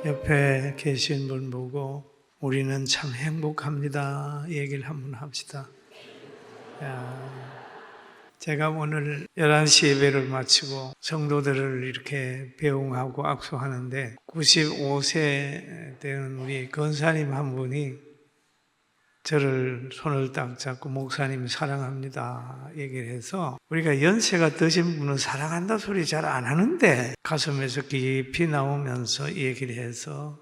옆에 계신 분 보고 우리는 참 행복합니다 얘기를 한번 합시다. 제가 오늘 11시 예배를 마치고 성도들을 이렇게 배웅하고 악수하는데 95세 되는 우리 권사님 한 분이 저를 손을 딱 잡고 목사님 사랑합니다 얘기를 해서, 우리가 연세가 드신 분은 사랑한다 소리 잘 안 하는데 가슴에서 깊이 나오면서 얘기를 해서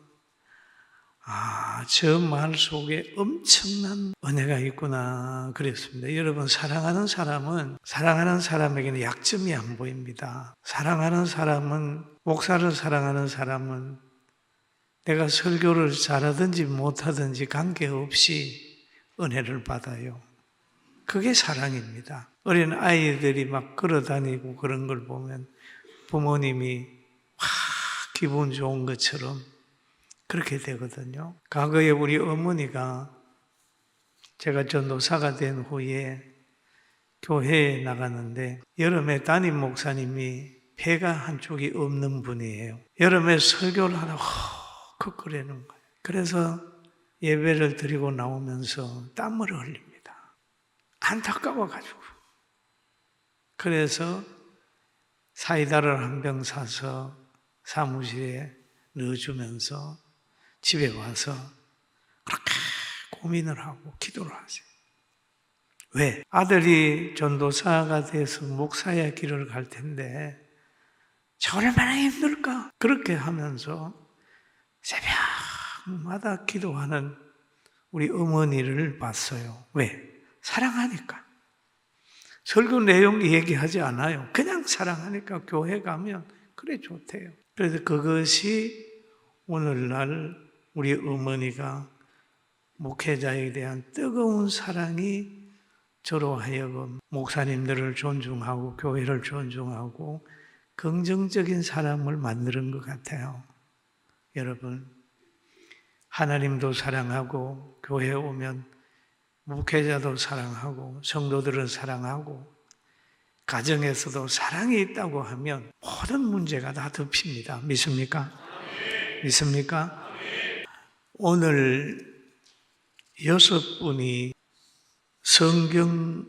저 말 속에 엄청난 은혜가 있구나 그랬습니다. 여러분, 사랑하는 사람에게는 약점이 안 보입니다. 사랑하는 사람은, 목사를 사랑하는 사람은 내가 설교를 잘하든지 못하든지 관계없이 은혜를 받아요. 그게 사랑입니다. 어린 아이들이 막 걸어다니고 그런 걸 보면 부모님이 기분 좋은 것처럼 그렇게 되거든요. 과거에 우리 어머니가, 제가 전도사가 된 후에 교회에 나갔는데 여름에 담임 목사님이 폐가 한쪽이 없는 분이에요. 여름에 설교를 하다 헉헉거리는 거예요. 그래서 예배를 드리고 나오면서 땀을 흘립니다. 안타까워가지고. 그래서 사이다를 한 병 사서 사무실에 넣어주면서 집에 와서 그렇게 고민을 하고 기도를 하세요. 왜? 아들이 전도사가 돼서 목사의 길을 갈 텐데 저 얼마나 힘들까? 그렇게 하면서 새벽마다 기도하는 우리 어머니를 봤어요. 왜? 사랑하니까. 설교 내용 얘기하지 않아요. 그냥 사랑하니까 교회 가면 그래 좋대요. 그래서 그것이 오늘날 우리 어머니가 목회자에 대한 뜨거운 사랑이 저로 하여금 목사님들을 존중하고 교회를 존중하고 긍정적인 사람을 만드는 것 같아요. 여러분, 하나님도 사랑하고 교회에 오면 목회자도 사랑하고 성도들은 사랑하고 가정에서도 사랑이 있다고 하면 모든 문제가 다 덮입니다. 믿습니까? 믿습니까? 오늘 6분이 성경을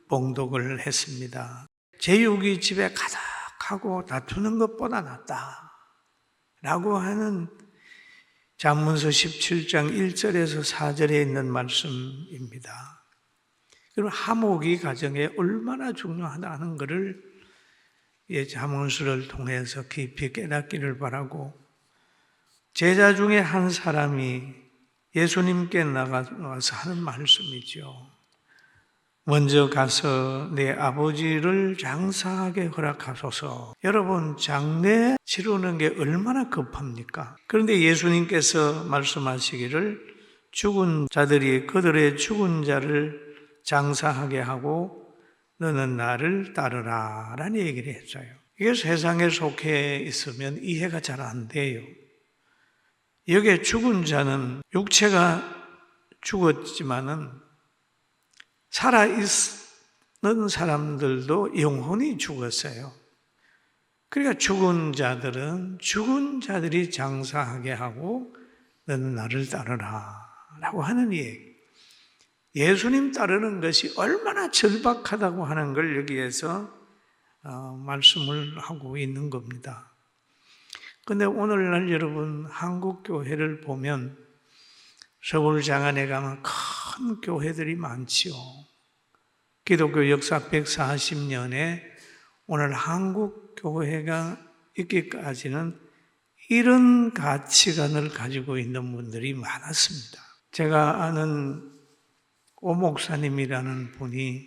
봉독을 했습니다. 제육이 집에 가득하고 다투는 것보다 낫다 라고 하는 잠언서 17장 1절에서 4절에 있는 말씀입니다. 그럼 화목이 가정에 얼마나 중요하다는 것을 잠언서를 통해서 깊이 깨닫기를 바라고, 제자 중에 한 사람이 예수님께 나가서 하는 말씀이죠. 먼저 가서 내 아버지를 장사하게 허락하소서. 여러분, 장례 치르는 게 얼마나 급합니까? 그런데 예수님께서 말씀하시기를 죽은 자들이 그들의 죽은 자를 장사하게 하고 너는 나를 따르라 라는 얘기를 했어요. 이게 세상에 속해 있으면 이해가 잘 안 돼요. 여기에 죽은 자는 육체가 죽었지만은 살아있는 사람들도 영혼이 죽었어요. 그러니까 죽은 자들은 죽은 자들이 장사하게 하고 너는 나를 따르라 라고 하는 얘기. 예수님 따르는 것이 얼마나 절박하다고 하는 걸 여기에서 말씀을 하고 있는 겁니다. 그런데 오늘날 여러분, 한국 교회를 보면 서울 장안에 가면 큰 교회들이 많지요. 기독교 역사 140년에 오늘 한국 교회가 있기까지는 이런 가치관을 가지고 있는 분들이 많았습니다. 제가 아는 오 목사님이라는 분이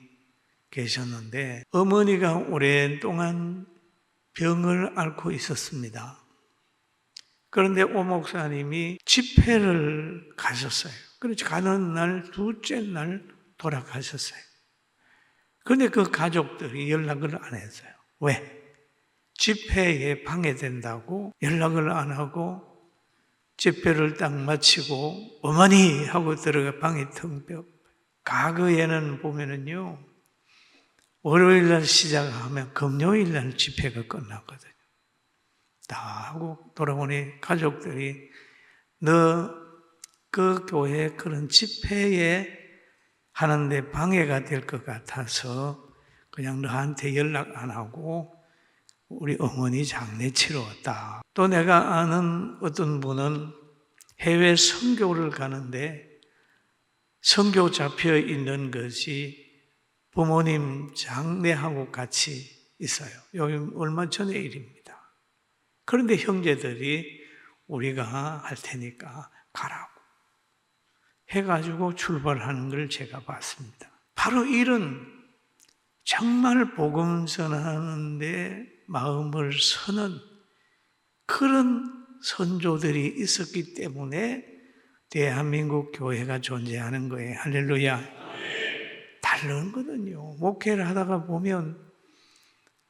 계셨는데 어머니가 오랫동안 병을 앓고 있었습니다. 그런데 오 목사님이 집회를 가셨어요. 그래서 가는 날 둘째 날 돌아가셨어요. 그런데 그 가족들이 연락을 안 했어요. 왜? 집회에 방해된다고 연락을 안 하고 집회를 딱 마치고 어머니 하고 들어가 방이 텅 비어. 과거에는 보면은요, 월요일 날 시작하면 금요일 날 집회가 끝났거든요. 없다 하고 돌아오니 가족들이 너 그 교회 그런 집회에 하는데 방해가 될 것 같아서 그냥 너한테 연락 안 하고 우리 어머니 장례 치러 왔다. 또 내가 아는 어떤 분은 해외 선교를 가는데 선교 잡혀 있는 것이 부모님 장례하고 같이 있어요. 여기 얼마 전의 일입니다. 그런데 형제들이 우리가 할 테니까 가라고 해가지고 출발하는 걸 제가 봤습니다. 바로 이런 정말 복음 전하는데 마음을 서는 그런 선조들이 있었기 때문에 대한민국 교회가 존재하는 거예요. 할렐루야. 다른 거든요. 목회를 하다가 보면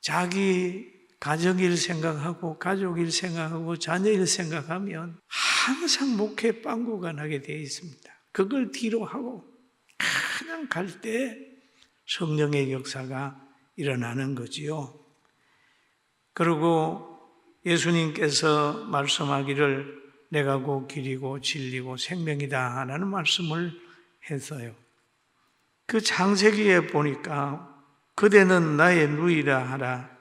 자기 가정일 생각하고 가족일 생각하고 자녀일 생각하면 항상 목회 빵꾸가 나게 되어 있습니다. 그걸 뒤로 하고 그냥 갈 때 성령의 역사가 일어나는 거지요. 그리고 예수님께서 말씀하기를 내가 곧 길이고 진리고 생명이다 라는 말씀을 했어요. 그 창세기에 보니까 그대는 나의 누이라 하라.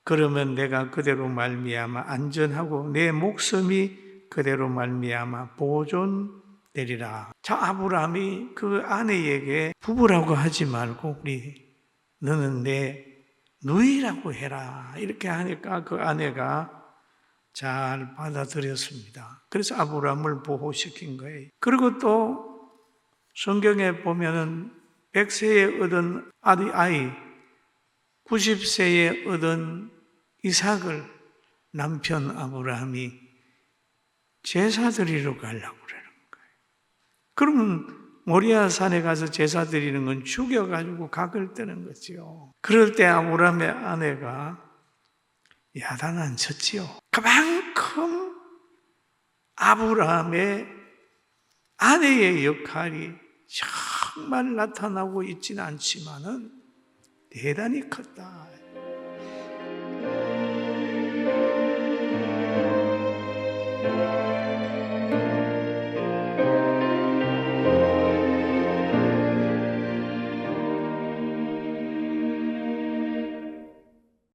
그러면 내가 그대로 말미암아 안전하고 내 목숨이 그대로 말미암아 보존되리라. 자, 아브라함이 그 아내에게 부부라고 하지 말고 우리 너는 내 누이라고 해라 이렇게 하니까 그 아내가 잘 받아들였습니다. 그래서 아브라함을 보호시킨 거예요. 그리고 또 성경에 보면은 100세에 얻은 아이 90세에 얻은 이삭을 남편 아브라함이 제사 드리러 가려고 그러는 거예요. 그러면 모리아 산에 가서 제사 드리는 건 죽여가지고 각을 뜨는 거지요. 그럴 때 아브라함의 아내가 야단을 쳤지요. 그만큼 아브라함의 아내의 역할이 정말 나타나고 있지는 않지만은 대단히 컸다.